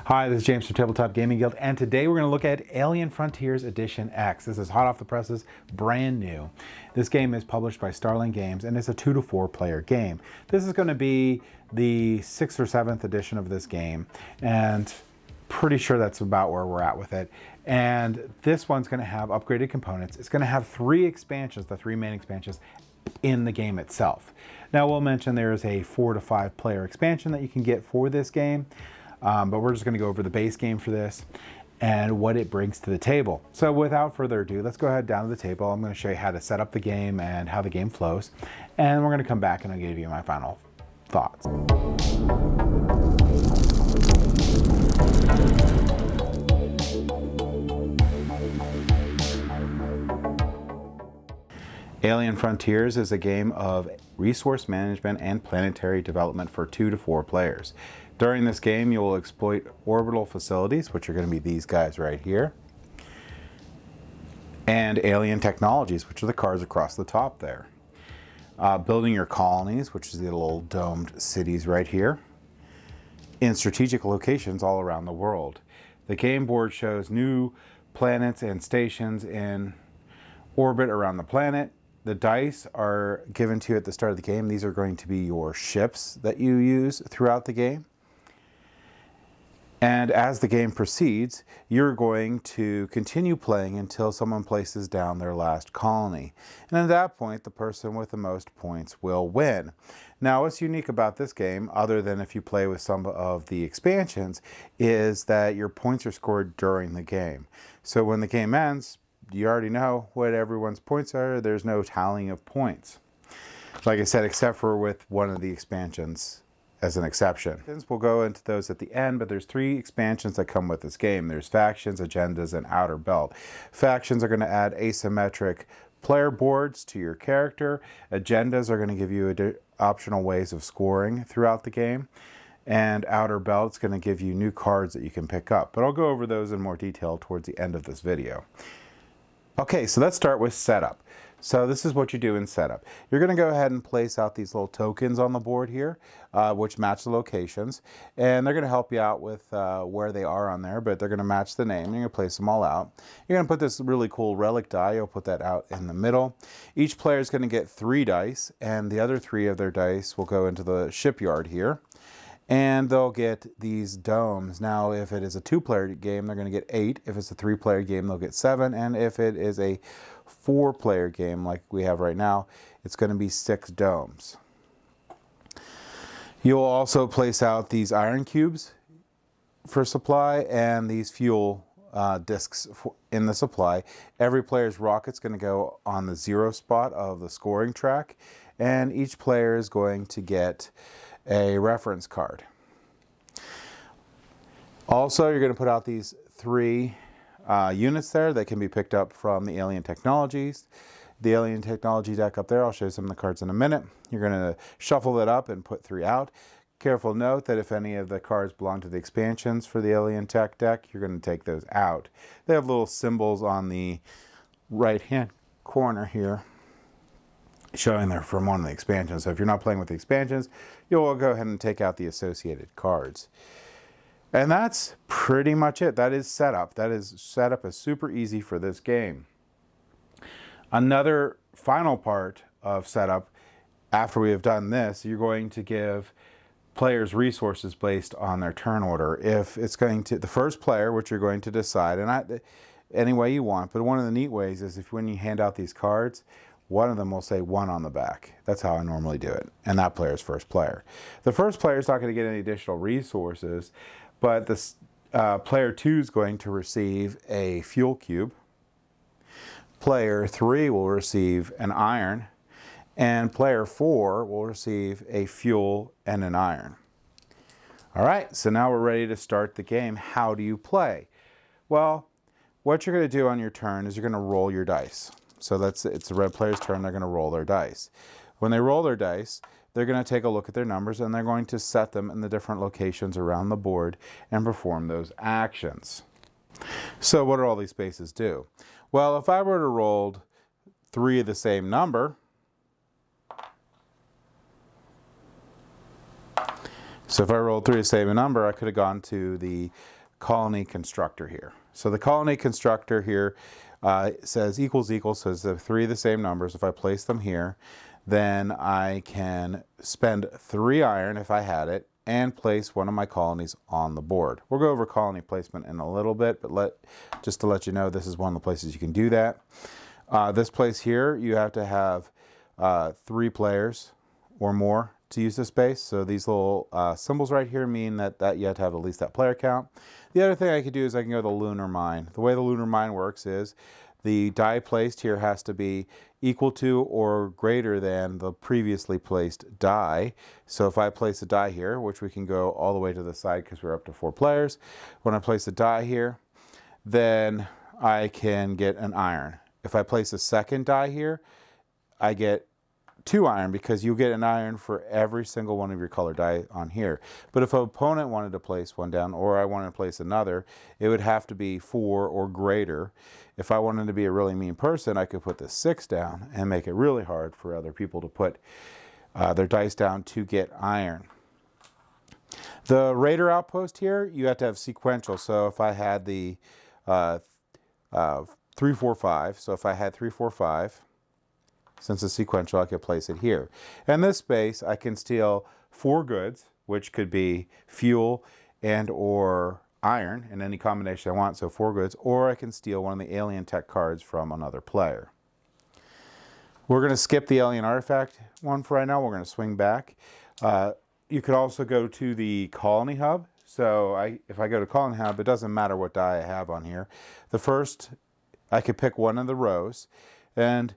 Hi, this is James from Tabletop Gaming Guild, and today we're going to look at Alien Frontiers Edition X. This is hot off the presses, brand new. This game is published by Starling Games, and it's a 2 to 4 player game. This is going to be the 6th or 7th edition of this game, and pretty sure that's about where we're at with it. And this one's going to have upgraded components. It's going to have 3 expansions, the 3 main expansions, in the game itself. Now, we'll mention there is a 4 to 5 player expansion that you can get for this game. But we're just going to go over the base game for this and what it brings to the table. So without further ado, let's go ahead down to the table. I'm going to show you how to set up the game and how the game flows. And we're going to come back and I'll give you my final thoughts. Alien Frontiers is a game of resource management and planetary development for 2 to 4 players. During this game, you will exploit orbital facilities, which are going to be these guys right here, and alien technologies, which are the cards across the top there. Building your colonies, which is the little domed cities right here, in strategic locations all around the world. The game board shows new planets and stations in orbit around the planet. The dice are given to you at the start of the game. These are going to be your ships that you use throughout the game. And as the game proceeds, you're going to continue playing until someone places down their last colony. And at that point, the person with the most points will win. Now, what's unique about this game, other than if you play with some of the expansions, is that your points are scored during the game. So when the game ends, you already know what everyone's points are. There's no tallying of points. Like I said, except for with one of the expansions as an exception. We'll go into those at the end, but there's 3 expansions that come with this game. There's Factions, Agendas, and Outer Belt. Factions are going to add asymmetric player boards to your character. Agendas are going to give you optional ways of scoring throughout the game. And Outer Belt's going to give you new cards that you can pick up. But I'll go over those in more detail towards the end of this video. Okay, so let's start with setup. So this is what you do in setup. You're going to go ahead and place out these little tokens on the board here, which match the locations. And they're going to help you out with where they are on there, but they're going to match the name. You're going to place them all out. You're going to put this really cool relic die. You'll put that out in the middle. Each player is going to get 3 dice, and the other 3 of their dice will go into the shipyard here. And they'll get these domes. Now, if it is a 2-player game, they're going to get 8. If it's a 3-player game, they'll get 7. And if it is a 4-player game like we have right now, it's going to be 6 domes. You'll also place out these iron cubes for supply and these fuel discs in the supply. Every player's rocket's going to go on the 0 spot of the scoring track, and each player is going to get a reference card. Also, you're going to put out these 3 units there that can be picked up from the Alien Technologies. The Alien Technology deck up there, I'll show you some of the cards in a minute. You're going to shuffle it up and put 3 out. Careful note that if any of the cards belong to the expansions for the Alien Tech deck, you're going to take those out. They have little symbols on the right-hand corner here showing they're from one of the expansions. So if you're not playing with the expansions, you'll go ahead and take out the associated cards. And that's pretty much it. That is setup. Setup is super easy for this game. Another final part of setup, after we have done this, you're going to give players resources based on their turn order. If it's going to, the first player, which you're going to decide, and any way you want, but one of the neat ways is if when you hand out these cards, one of them will say 1 on the back. That's how I normally do it. And that player is first player. The first player is not going to get any additional resources, but this player 2 is going to receive a fuel cube. Player 3 will receive an iron. And player 4 will receive a fuel and an iron. All right, so now we're ready to start the game. How do you play? Well, what you're going to do on your turn is you're going to roll your dice. So it's the red player's turn. They're going to roll their dice. When they roll their dice, they're going to take a look at their numbers and they're going to set them in the different locations around the board and perform those actions. So what do all these spaces do? Well, if I were to roll 3 of the same number, So if I rolled 3 to save a number, I could have gone to the colony constructor here. So the colony constructor here says equals equals, so the 3 of the same numbers. If I place them here, then I can spend 3 iron if I had it and place one of my colonies on the board. We'll go over colony placement in a little bit, but just to let you know, this is one of the places you can do that. This place here, you have to have 3 players or more to use this space. So these little symbols right here mean that you have to have at least that player count. The other thing I could do is I can go to the lunar mine. The way the lunar mine works is the die placed here has to be equal to or greater than the previously placed die. So if I place a die here, which we can go all the way to the side because we're up to 4 players, when I place a die here, then I can get an iron. If I place a second die here, I get 2 iron because you get an iron for every single one of your colored die on here. But if an opponent wanted to place one down or I wanted to place another, it would have to be 4 or greater. If I wanted to be a really mean person, I could put the 6 down and make it really hard for other people to put their dice down to get iron. The raider outpost here, you have to have sequential. So if I had the 3, 4, 5, so if I had 3, 4, 5, since it's sequential, I could place it here. In this space, I can steal 4 goods, which could be fuel and or iron in any combination I want, so 4 goods, or I can steal one of the alien tech cards from another player. We're going to skip the alien artifact one for right now. We're going to swing back. You could also go to the colony hub. So if I go to colony hub, it doesn't matter what die I have on here. The first, I could pick one of the rows, and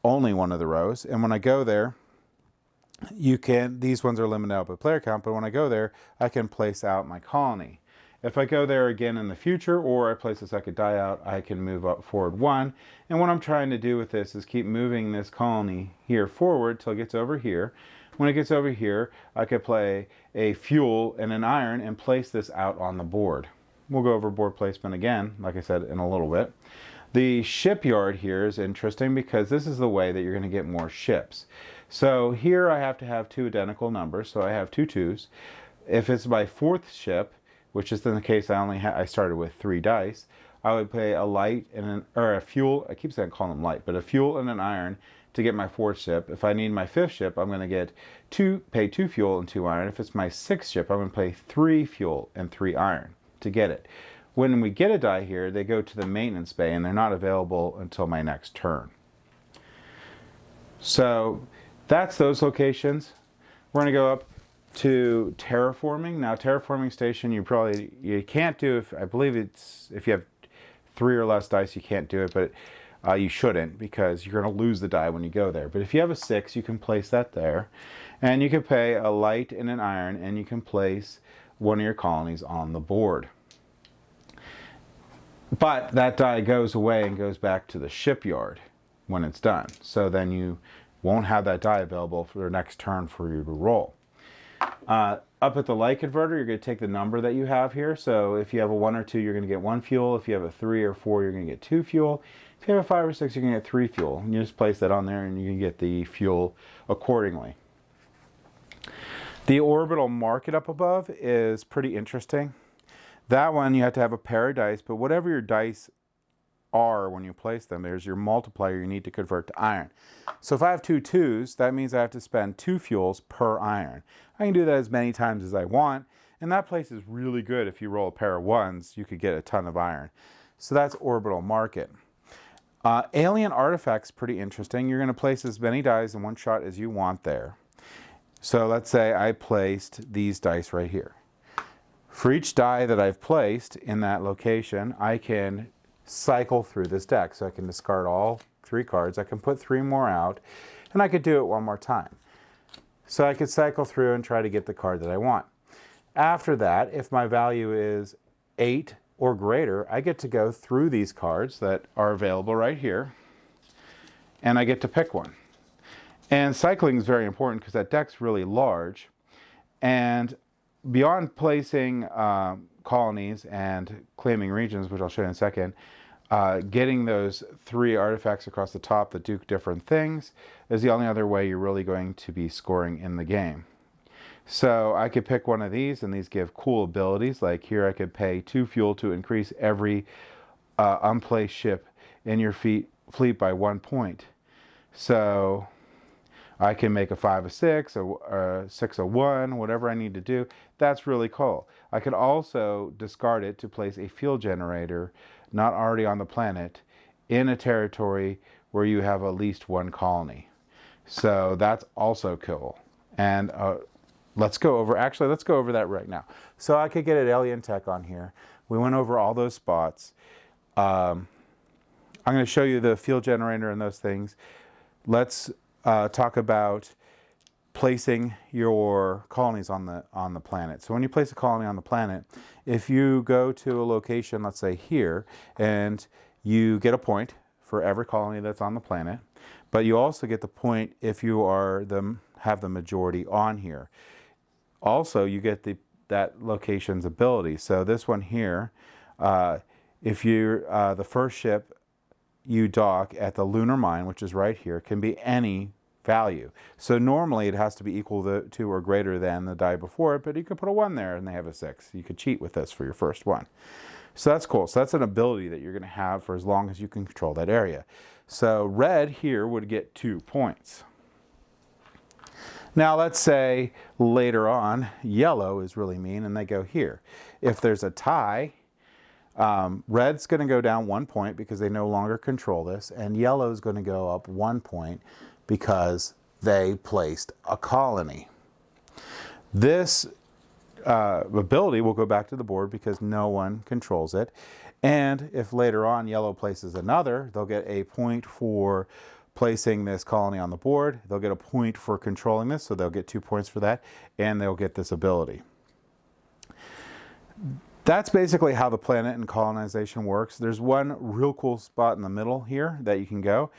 only one of the rows. And when I go there, these ones are limited out by player count, but when I go there, I can place out my colony. If I go there again in the future, or I place a second die out, I can move up forward 1. And what I'm trying to do with this is keep moving this colony here forward till it gets over here. When it gets over here, I could play a fuel and an iron and place this out on the board. We'll go over board placement again, like I said, in a little bit. The shipyard here is interesting because this is the way that you're going to get more ships. So here I have to have 2 identical numbers, so I have 2 2s. If it's my 4th ship, which is in the case I started with 3 dice, I would pay a light and a fuel. I keep saying call them light, but a fuel and an iron to get my 4th ship. If I need my 5th ship, I'm going to pay 2 fuel and 2 iron. If it's my 6th ship, I'm going to pay 3 fuel and 3 iron to get it. When we get a die here, they go to the maintenance bay and they're not available until my next turn. So that's those locations. We're going to go up to terraforming. Now terraforming station, you can't do, I believe if you have 3 or less dice, you can't do it, but you shouldn't because you're going to lose the die when you go there. But if you have a 6, you can place that there, and you can pay a light and an iron, and you can place one of your colonies on the board. But that die goes away and goes back to the shipyard when it's done. So then you won't have that die available for the next turn for you to roll. Up at the light converter, you're going to take the number that you have here. So if you have a 1 or 2, you're going to get 1 fuel. If you have a 3 or 4, you're going to get 2 fuel. If you have a 5 or 6, you're going to get 3 fuel. And you just place that on there and you can get the fuel accordingly. The orbital market up above is pretty interesting. That one, you have to have a pair of dice, but whatever your dice are when you place them, there's your multiplier you need to convert to iron. So if I have 2 2s, that means I have to spend 2 fuels per iron. I can do that as many times as I want, and that place is really good. If you roll a pair of 1s, you could get a ton of iron. So that's orbital market. Alien artifacts, pretty interesting. You're going to place as many dice in one shot as you want there. So let's say I placed these dice right here. For each die that I've placed in that location, I can cycle through this deck. So I can discard all 3 cards. I can put 3 more out, and I could do it one more time. So I could cycle through and try to get the card that I want. After that, if my value is 8 or greater, I get to go through these cards that are available right here, and I get to pick one. And cycling is very important because that deck's really large, and beyond placing colonies and claiming regions, which I'll show you in a second, getting those 3 artifacts across the top that do different things is the only other way you're really going to be scoring in the game. So I could pick one of these, and these give cool abilities. Like here I could pay 2 fuel to increase every unplaced ship in your fleet by 1 point. So I can make a 5 a 6, a 6 a 1, whatever I need to do. That's really cool. I could also discard it to place a fuel generator not already on the planet in a territory where you have at least 1 colony. So that's also cool. And let's go over that right now. So I could get an alien tech on here. We went over all those spots. I'm going to show you the fuel generator and those things. Let's talk about placing your colonies on the planet. So when you place a colony on the planet, if you go to a location, let's say here, and you get a point for every colony that's on the planet, but you also get the point if you have the majority on here. Also, you get that location's ability. So this one here, if you're the first ship you dock at the lunar mine, which is right here, can be any value. So normally it has to be equal to or greater than the die before it, but you could put a 1 there and they have a 6. You could cheat with this for your first one. So that's cool. So that's an ability that you're going to have for as long as you can control that area. So red here would get 2 points. Now let's say later on yellow is really mean and they go here. If there's a tie, red's going to go down 1 point because they no longer control this, and yellow's going to go up 1 point because they placed a colony. This ability will go back to the board because no one controls it. And if later on yellow places another, they'll get a point for placing this colony on the board. They'll get a point for controlling this, so they'll get 2 points for that, and they'll get this ability. That's basically how the planet and colonization works. There's one real cool spot in the middle here that you can go.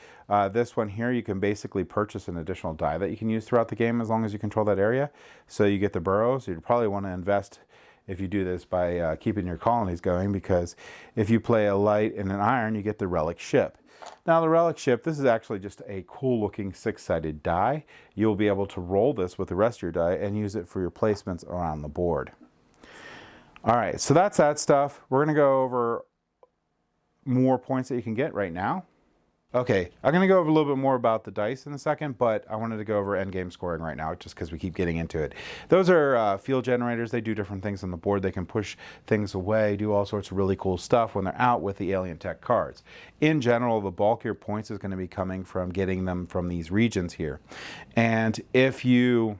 This one here, you can basically purchase an additional die that you can use throughout the game as long as you control that area. So you get the burrows. You'd probably want to invest if you do this by keeping your colonies going, because if you play a light and an iron, you get the relic ship. Now the relic ship, this is actually just a cool looking 6-sided die. You'll be able to roll this with the rest of your die and use it for your placements around the board. All right, so that's that stuff. We're going to go over more points that you can get right now. Okay, I'm going to go over a little bit more about the dice in a second, but I wanted to go over endgame scoring right now just because we keep getting into it. Those are field generators. They do different things on the board. They can push things away, do all sorts of really cool stuff when they're out with the alien tech cards. In general, the bulk of your points is going to be coming from getting them from these regions here. And if you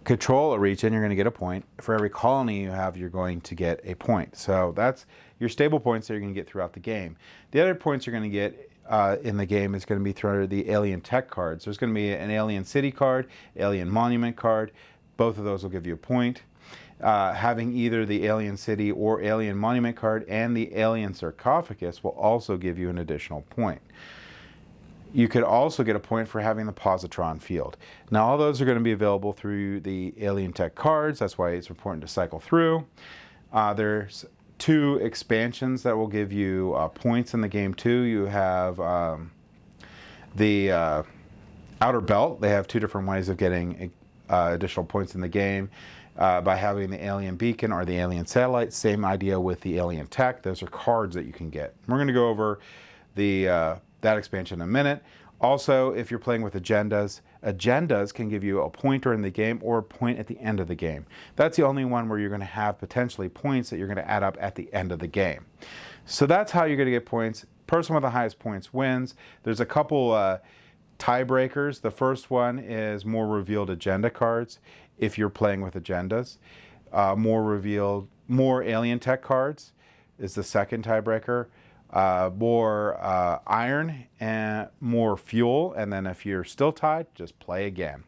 control a region, you're going to get a point. For every colony you have, you're going to get a point. So that's your stable points that you're going to get throughout the game. The other points you're going to get in the game is going to be through the alien tech cards. There's going to be an alien city card, alien monument card. Both of those will give you a point. Having either the alien city or alien monument card and the alien sarcophagus will also give you an additional point. You could also get a point for having the positron field. Now all those are going to be available through the alien tech cards. That's why it's important to cycle through. There's 2 expansions that will give you points in the game too. You have the outer belt. They have 2 different ways of getting additional points in the game. By having the alien beacon or the alien satellite. Same idea with the alien tech. Those are cards that you can get. We're going to go over that expansion in a minute. Also, if you're playing with agendas, agendas can give you a pointer in the game or a point at the end of the game. That's the only one where you're going to have potentially points that you're going to add up at the end of the game. So that's how you're going to get points. Person with the highest points wins. There's a couple tiebreakers. The first one is more revealed agenda cards if you're playing with agendas. More alien tech cards is the second tiebreaker. More iron and more fuel, and then if you're still tied, just play again.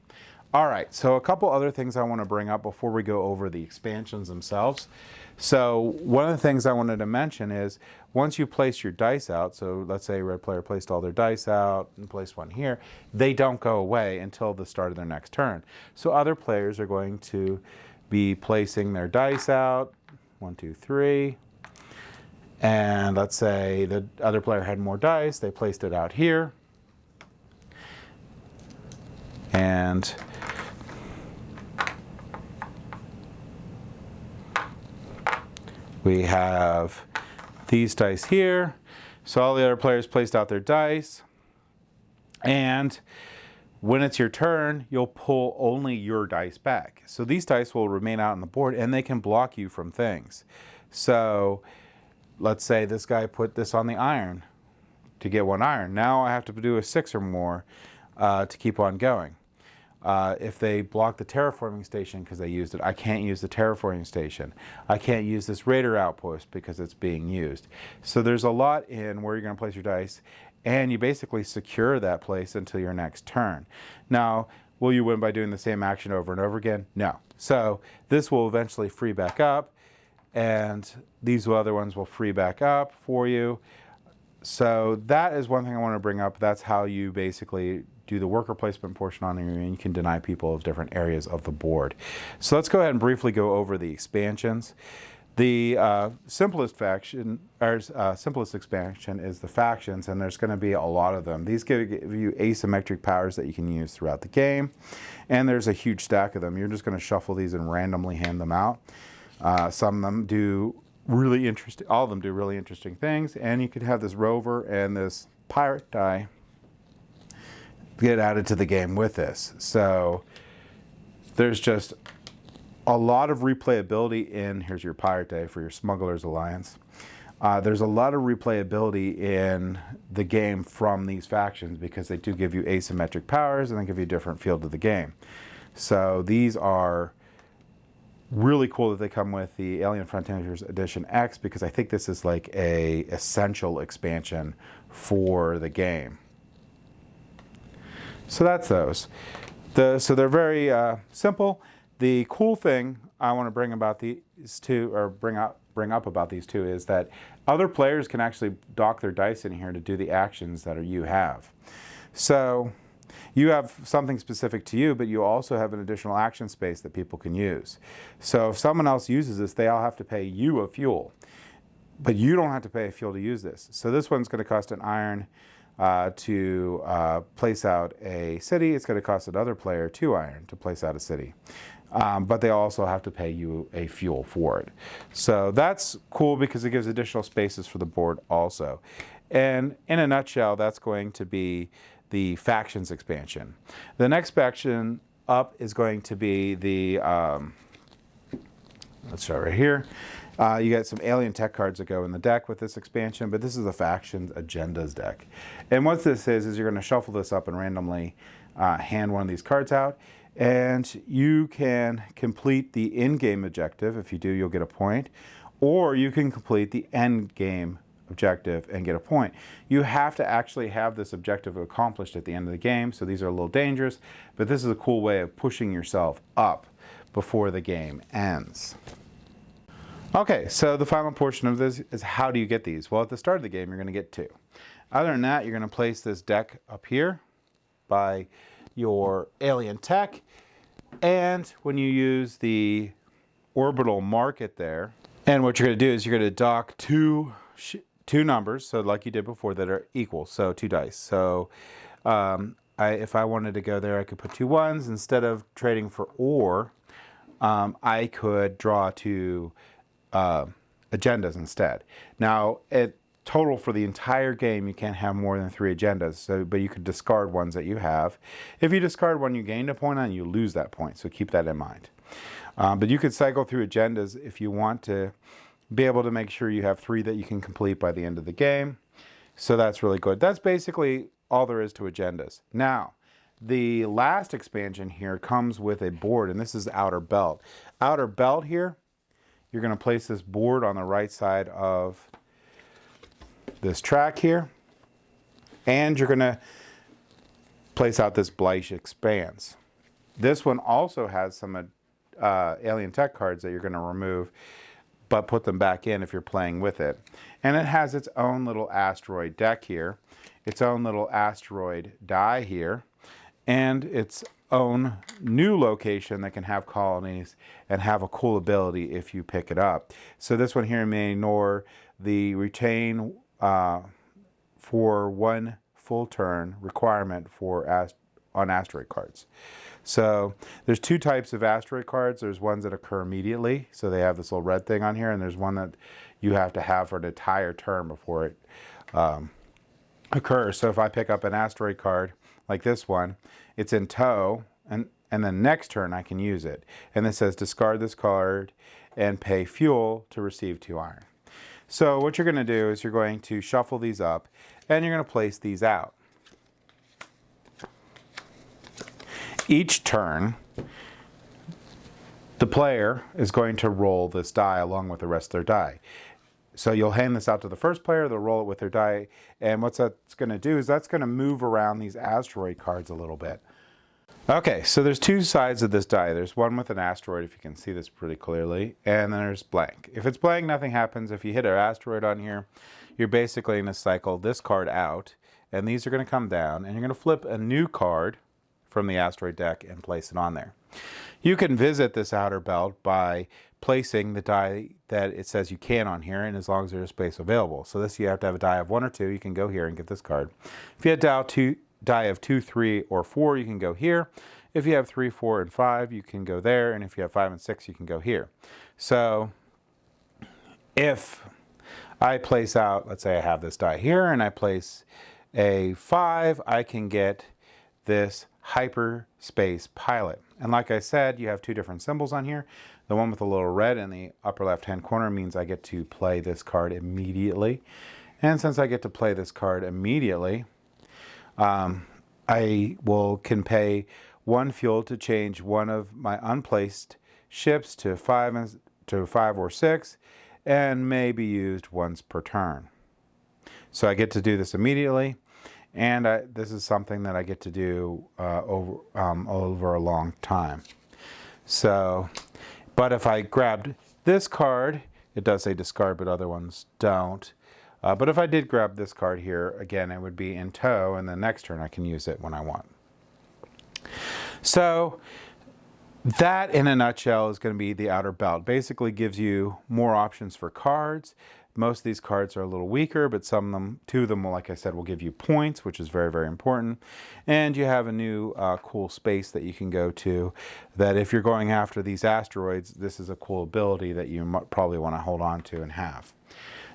All right, so a couple other things I want to bring up before we go over the expansions themselves. So one of the things I wanted to mention is once you place your dice out, so let's say a red player placed all their dice out and placed one here, they don't go away until the start of their next turn. So other players are going to be placing their dice out, 1, 2, 3, and let's say the other player had more dice, they placed it out here. We have these dice here. So all the other players placed out their dice. And when it's your turn, you'll pull only your dice back. So these dice will remain out on the board and they can block you from things. So let's say this guy put this on the iron to get 1 iron. Now I have to do a 6 or more to keep on going. If they block the terraforming station because they used it, I can't use the terraforming station. I can't use this raider outpost because it's being used. So there's a lot in where you're going to place your dice, and you basically secure that place until your next turn. Now, will you win by doing the same action over and over again? No. So this will eventually free back up, and these other ones will free back up for you. So that is one thing I want to bring up. That's how you basically do the worker placement portion on here, and you can deny people of different areas of the board. So let's go ahead and briefly go over the expansions. The simplest expansion is the factions, and there's going to be a lot of them. These give you asymmetric powers that you can use throughout the game, and there's a huge stack of them. You're just going to shuffle these and randomly hand them out. Some of them do really interesting, all of them do really interesting things, and you could have this rover and this pirate die get added to the game with this. So there's just a lot of replayability in, here's your pirate day for your Smugglers Alliance. There's a lot of replayability in the game from these factions because they do give you asymmetric powers and they give you a different feel to the game. So these are really cool that they come with the Alien Frontiers Edition X, because I think this is like a essential expansion for the game. So that's those. So they're very simple. The cool thing I want to bring about these two, or bring up about these two, is that other players can actually dock their dice in here to do the actions that you have. So you have something specific to you, but you also have an additional action space that people can use. So if someone else uses this, they all have to pay you a fuel, but you don't have to pay a fuel to use this. So this one's going to cost an iron to place out a city. It's going to cost another player 2 iron to place out a city. But they also have to pay you a fuel for it. So that's cool because it gives additional spaces for the board also. And in a nutshell, that's going to be the factions expansion. The next faction up is going to be the, let's start right here. You got some alien tech cards that go in the deck with this expansion, but this is the factions agendas deck. And what this is you're going to shuffle this up and randomly hand one of these cards out, and you can complete the in-game objective. If you do, you'll get a point, or you can complete the end-game objective and get a point. You have to actually have this objective accomplished at the end of the game, so these are a little dangerous, but this is a cool way of pushing yourself up before the game ends. Okay, so the final portion of this is how do you get these? Well, at the start of the game, you're going to get 2. Other than that, you're going to place this deck up here by your alien tech, and when you use the orbital market there, and what you're going to do is you're going to dock two numbers, so like you did before, that are equal, so 2 dice. So if I wanted to go there, I could put 2 1s. Instead of trading for ore, I could draw 2 agendas instead. Now, total for the entire game, you can't have more than 3 agendas, but you could discard ones that you have. If you discard one you gained a point on, you lose that point, so keep that in mind. But you could cycle through agendas if you want to be able to make sure you have 3 that you can complete by the end of the game. So that's really good. That's basically all there is to agendas. Now, the last expansion here comes with a board, and this is Outer Belt. Outer Belt here, you're going to place this board on the right side of this track here, and you're going to place out this Blythe Expanse. This one also has some alien tech cards that you're going to remove, but put them back in if you're playing with it. And it has its own little asteroid deck here, its own little asteroid die here, and its own new location that can have colonies and have a cool ability if you pick it up. So this one here may ignore the retain for 1 full turn requirement for on asteroid cards. So there's two types of asteroid cards. There's ones that occur immediately, so they have this little red thing on here, and there's one that you have to have for an entire turn before it occurs. So if I pick up an asteroid card like this one, it's in tow, and then next turn I can use it. And it says discard this card and pay fuel to receive 2 iron. So what you're going to do is you're going to shuffle these up, and you're going to place these out. Each turn, the player is going to roll this die along with the rest of their die. So you'll hand this out to the first player, they'll roll it with their die, and what that's going to do is that's going to move around these asteroid cards a little bit. Okay, so there's two sides of this die. There's one with an asteroid, if you can see this pretty clearly, and then there's blank. If it's blank, nothing happens. If you hit an asteroid on here, you're basically going to cycle this card out, and these are going to come down, and you're going to flip a new card from the asteroid deck and place it on there. You can visit this outer belt by placing the die that it says you can on here, and as long as there's space available. So this, you have to have a die of 1 or 2, you can go here and get this card. If you have die of 2, 3, or 4, you can go here. If you have 3, 4, and 5, you can go there, and if you have 5 and 6, you can go here. So if I place out, let's say I have this die here, and I place a 5, I can get this hyperspace pilot. And like I said, you have two different symbols on here. The one with the little red in the upper left hand corner means I get to play this card immediately. And since I get to play this card immediately, I can pay 1 fuel to change one of my unplaced ships to 5 or 6, and may be used once per turn. So I get to do this immediately. And this is something that I get to do over a long time. So, but if I grabbed this card, it does say discard, but other ones don't. But if I did grab this card here, again, it would be in tow, and the next turn I can use it when I want. So that, in a nutshell, is going to be the outer belt. Basically gives you more options for cards. Most of these cards are a little weaker, but two of them, like I said, will give you points, which is very, very important. And you have a new cool space that you can go to, that if you're going after these asteroids, this is a cool ability that you probably want to hold on to and have.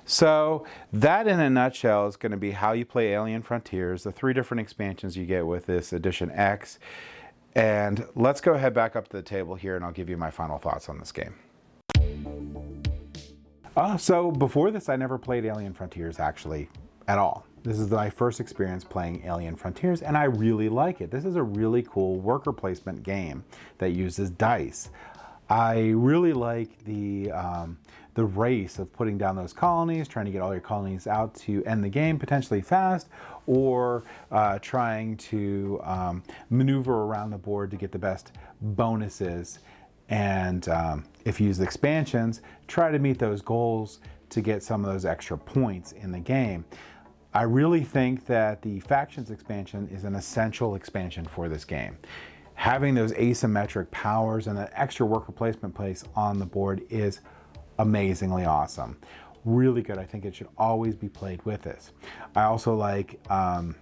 So that, in a nutshell, is going to be how you play Alien Frontiers, the 3 different expansions you get with this Edition X. And let's go ahead back up to the table here, and I'll give you my final thoughts on this game. So before this, I never played Alien Frontiers actually at all. This is my first experience playing Alien Frontiers, and I really like it. This is a really cool worker placement game that uses dice. I really like the race of putting down those colonies, trying to get all your colonies out to end the game potentially fast, or trying to maneuver around the board to get the best bonuses. And if you use the expansions, try to meet those goals to get some of those extra points in the game. I really think that the Factions expansion is an essential expansion for this game. Having those asymmetric powers and that extra worker placement place on the board is amazingly awesome. Really good. I think it should always be played with this. I also like I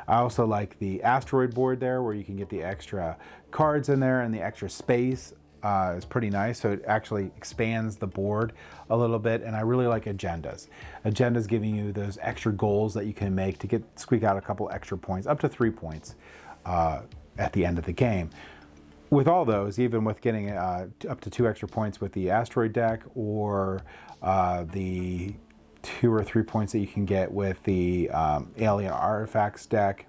also like the asteroid board there, where you can get the extra cards in there, and the extra space is pretty nice. So it actually expands the board a little bit. And I really like agendas. Agendas giving you those extra goals that you can make to squeak out a couple extra points, up to 3 points at the end of the game. With all those, even with getting up to 2 extra points with the asteroid deck, or the 2 or 3 points that you can get with the alien artifacts deck,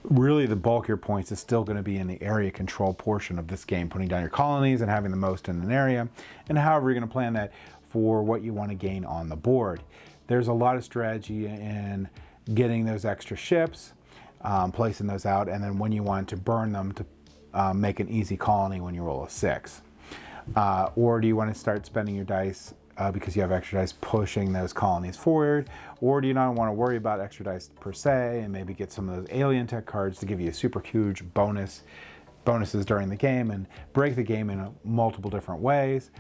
really the bulk of your points is still going to be in the area control portion of this game, putting down your colonies and having the most in an area, and however you're going to plan that for what you want to gain on the board. There's a lot of strategy in getting those extra ships, placing those out, and then when you want to burn them to make an easy colony when you roll a 6. Or do you want to start spending your dice because you have extra dice pushing those colonies forward? Or do you not want to worry about extra dice per se, and maybe get some of those alien tech cards to give you a super huge bonuses during the game and break the game in multiple different ways?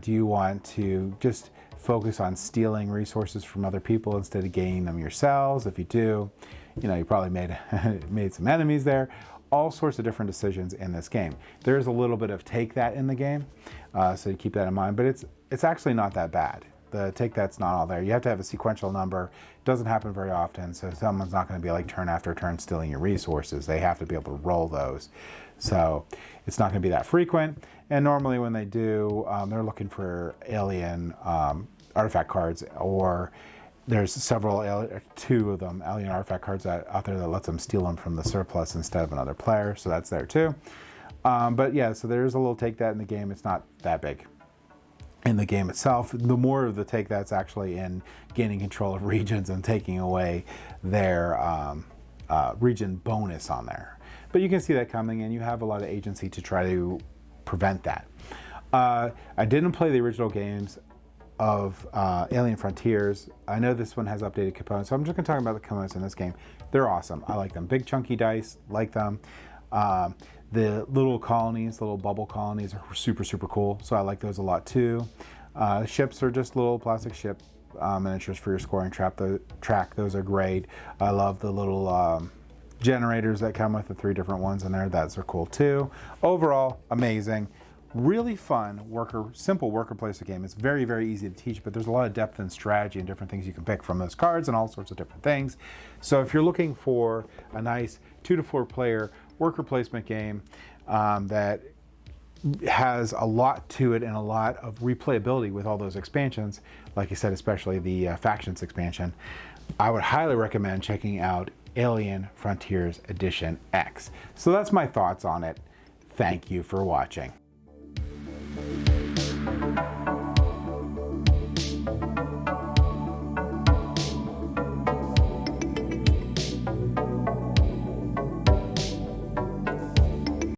Do you want to just focus on stealing resources from other people instead of gaining them yourselves? If you do, you know, you probably made some enemies there. All sorts of different decisions in this game. There is a little bit of take that in the game, so you keep that in mind, but it's actually not that bad. The take that's not all there. You have to have a sequential number. It doesn't happen very often, so someone's not going to be like turn after turn stealing your resources. They have to be able to roll those. So it's not going to be that frequent. And normally when they do, they're looking for alien artifact cards, or there's two of them, alien artifact cards out there that lets them steal them from the surplus instead of another player. So that's there too. But yeah, so there's a little take that in the game. It's not that big in the game itself. The more of the take that's actually in gaining control of regions and taking away their region bonus on there. But you can see that coming, and you have a lot of agency to try to prevent that. I didn't play the original games of Alien Frontiers. I know this one has updated components, so I'm just going to talk about the components in this game. They're awesome. I like them. Big chunky dice, like them. The little colonies, little bubble colonies are super, super cool. So I like those a lot too. Ships are just little plastic ship miniatures for your scoring track. Those are great. I love the little generators that come with the 3 different ones in there. Those are cool too. Overall, amazing. Really fun simple worker placement game. It's very, very easy to teach, but there's a lot of depth and strategy and different things you can pick from those cards and all sorts of different things. So if you're looking for a nice 2 to 4 player worker placement game that has a lot to it and a lot of replayability with all those expansions, like I said, especially the Factions expansion, I would highly recommend checking out Alien Frontiers Edition X. So that's my thoughts on it. Thank you for watching.